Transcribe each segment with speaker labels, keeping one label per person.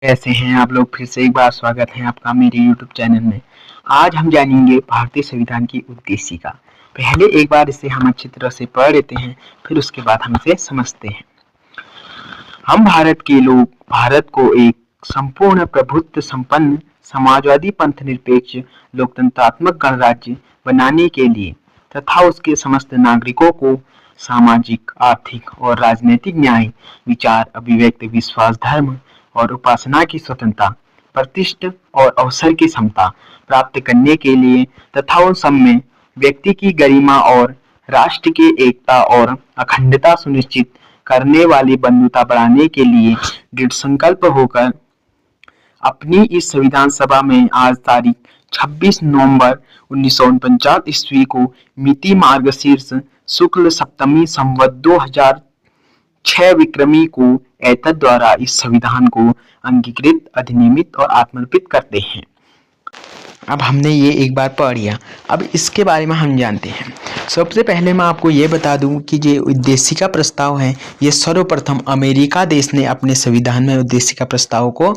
Speaker 1: कैसे हैं आप लोग। फिर से एक बार स्वागत है आपका मेरे YouTube चैनल में। आज हम जानेंगे भारतीय संविधान की उद्देशिका। पहले एक बार इसे हम अच्छी तरह से पढ़ लेते हैं, फिर उसके बाद हम इसे समझते हैं। हम भारत के लोग भारत को एक संपूर्ण प्रभुत्व संपन्न समाजवादी पंथ निरपेक्ष लोकतंत्रात्मक गणराज्य बनाने के लिए तथा उसके समस्त नागरिकों को सामाजिक, आर्थिक और राजनीतिक न्याय, विचार, अभिव्यक्ति, विश्वास, धर्म और उपासना की स्वतंत्रता, प्रतिष्ठा और अवसर की समता प्राप्त करने के लिए तथा उन सब में व्यक्ति की गरिमा और राष्ट्र की एकता और अखंडता सुनिश्चित करने वाली बंधुता बढ़ाने के लिए दृढ़ संकल्प होकर अपनी इस संविधान सभा में आज तारीख 26 नवंबर 1949 ईस्वी को मिति मार्गशीर्ष शुक्ल सप्तमी संवत 2006 विक्रमी को एतद द्वारा इस संविधान को अंगीकृत, अधिनियमित और आत्मर्पित करते हैं। अब हमने ये एक बार पढ़ लिया, अब इसके बारे में हम जानते हैं। सबसे पहले मैं आपको ये बता दूं कि ये उद्देशिका प्रस्ताव है, ये सर्वप्रथम अमेरिका देश ने अपने संविधान में उद्देशिका प्रस्ताव को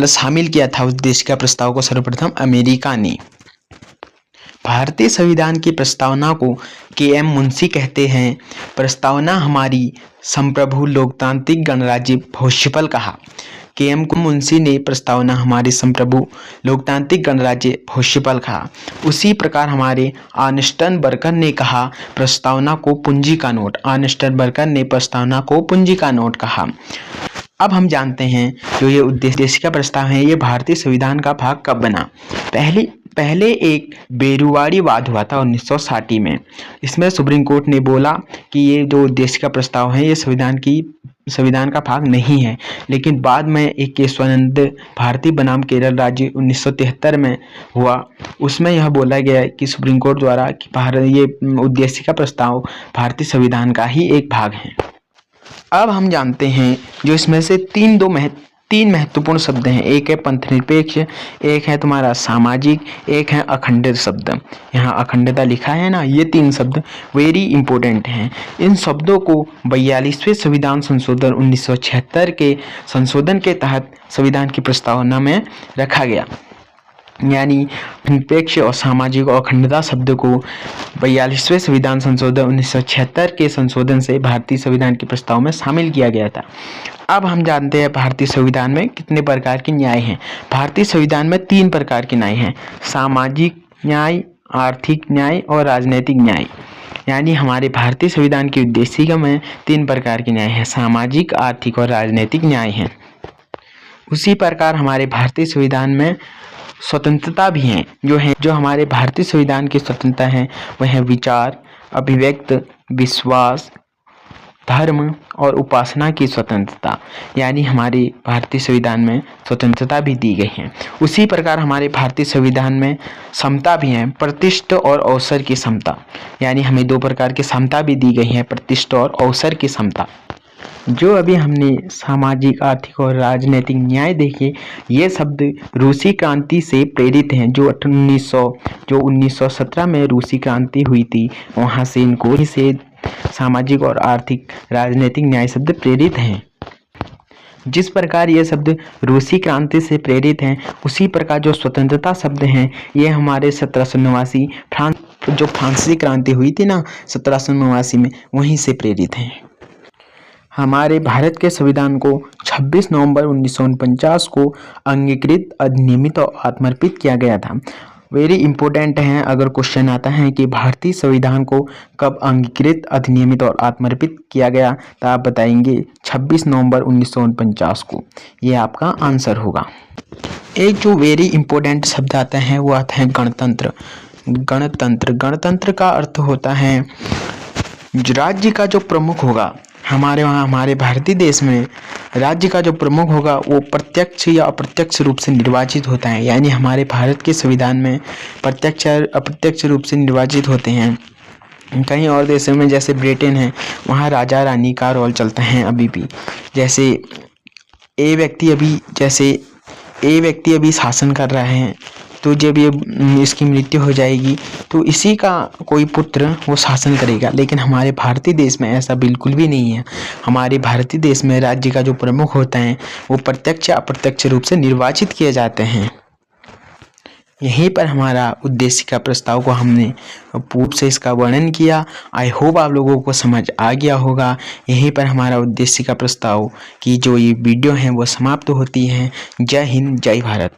Speaker 1: शामिल किया था। उद्देशिका प्रस्ताव को सर्वप्रथम अमेरिका ने। भारतीय संविधान की प्रस्तावना को के.एम. मुंशी कहते हैं। प्रस्तावना हमारी संप्रभु लोकतांत्रिक गणराज्य भविष्यफल कहा। के.एम. मुंशी ने प्रस्तावना हमारे संप्रभु लोकतांत्रिक गणराज्य भविष्यफल कहा। उसी प्रकार हमारे आर्नस्ट बर्कर ने कहा प्रस्तावना को पूंजी का नोट। आर्नस्ट बर्कर ने प्रस्तावना को पूंजी का नोट कहा। अब हम जानते हैं जो ये उद्देशिका प्रस्ताव है, ये भारतीय संविधान का भाग कब बना। पहले एक बेरुवाड़ी वाद हुआ था 1960 में। इसमें सुप्रीम कोर्ट ने बोला कि ये जो उद्देशिका प्रस्ताव है ये संविधान का भाग नहीं है, लेकिन बाद में एक केशवानंद भारती बनाम केरल राज्य 1973 में हुआ। उसमें यह बोला गया कि सुप्रीम कोर्ट द्वारा कि ये उद्देशिका प्रस्ताव भारतीय संविधान का ही एक भाग है। अब हम जानते हैं जो इसमें से तीन महत्वपूर्ण शब्द हैं। एक है पंथ निरपेक्ष, एक है तुम्हारा सामाजिक, एक है अखंडित शब्द। यहाँ अखंडता लिखा है ना, ये तीन शब्द वेरी इंपॉर्टेंट हैं। इन शब्दों को 42वें संविधान संशोधन 1976 के संशोधन के तहत संविधान की प्रस्तावना में रखा गया। यानी निरपेक्ष और सामाजिक और अखंडता शब्द को 42वें संविधान संशोधन 1976 के संशोधन से भारतीय संविधान के प्रस्ताव में शामिल किया गया था। अब हम जानते हैं भारतीय संविधान में कितने प्रकार के न्याय हैं। भारतीय संविधान में 3 प्रकार के न्याय हैं, सामाजिक न्याय, आर्थिक न्याय और राजनीतिक न्याय। यानी हमारे भारतीय संविधान की उद्देशिका में 3 प्रकार के न्याय हैं, सामाजिक, आर्थिक और राजनीतिक न्याय हैं। उसी प्रकार हमारे भारतीय संविधान में स्वतंत्रता भी हैं, जो हमारे भारतीय संविधान की स्वतंत्रता है वह है विचार, अभिव्यक्ति, विश्वास, धर्म और उपासना की स्वतंत्रता। यानी हमारे भारतीय संविधान में स्वतंत्रता भी दी गई है। उसी प्रकार हमारे भारतीय संविधान में समता भी है, प्रतिष्ठा और अवसर की समता। यानी हमें 2 प्रकार की समता भी दी गई है, प्रतिष्ठा और अवसर की समता। जो अभी हमने सामाजिक, आर्थिक और राजनीतिक न्याय देखे, ये शब्द रूसी क्रांति से प्रेरित हैं। जो 1917 में रूसी क्रांति हुई थी, वहाँ से इनको से सामाजिक और आर्थिक राजनीतिक न्याय शब्द प्रेरित हैं। जिस प्रकार ये शब्द रूसी क्रांति से प्रेरित हैं, उसी प्रकार जो स्वतंत्रता शब्द हैं ये हमारे 1789 फ्रांसीसी क्रांति हुई थी ना 1789 में, वहीं से प्रेरित हैं। हमारे भारत के संविधान को 26 नवंबर 1949 को अंगीकृत, अधिनियमित और आत्मर्पित किया गया था। वेरी इंपॉर्टेंट है, अगर क्वेश्चन आता है कि भारतीय संविधान को कब अंगीकृत, अधिनियमित और आत्मर्पित किया गया, तो आप बताएंगे 26 नवंबर 1949 को। ये आपका आंसर होगा। एक जो वेरी इंपॉर्टेंट शब्द आता है वो आता है गणतंत्र। गणतंत्र का अर्थ होता है राज्य का जो प्रमुख होगा। हमारे भारतीय देश में राज्य का जो प्रमुख होगा वो प्रत्यक्ष या अप्रत्यक्ष रूप से निर्वाचित होता है। यानी हमारे भारत के संविधान में प्रत्यक्ष और अप्रत्यक्ष रूप से निर्वाचित होते हैं। कहीं और देशों में जैसे ब्रिटेन है, वहाँ राजा रानी का रोल चलता है अभी भी। जैसे ए व्यक्ति अभी शासन कर रहा है तो जब ये इसकी मृत्यु हो जाएगी तो इसी का कोई पुत्र वो शासन करेगा। लेकिन हमारे भारतीय देश में ऐसा बिल्कुल भी नहीं है। हमारे भारतीय देश में राज्य का जो प्रमुख होता है वो प्रत्यक्ष या अप्रत्यक्ष रूप से निर्वाचित किए जाते हैं। यहीं पर हमारा उद्देशिका प्रस्ताव को हमने पूर्व से इसका वर्णन किया। आई होप आप लोगों को समझ आ गया होगा। यहीं पर हमारा उद्देशिका प्रस्ताव की जो ये वीडियो है वो समाप्त होती है। जय हिंद, जय भारत।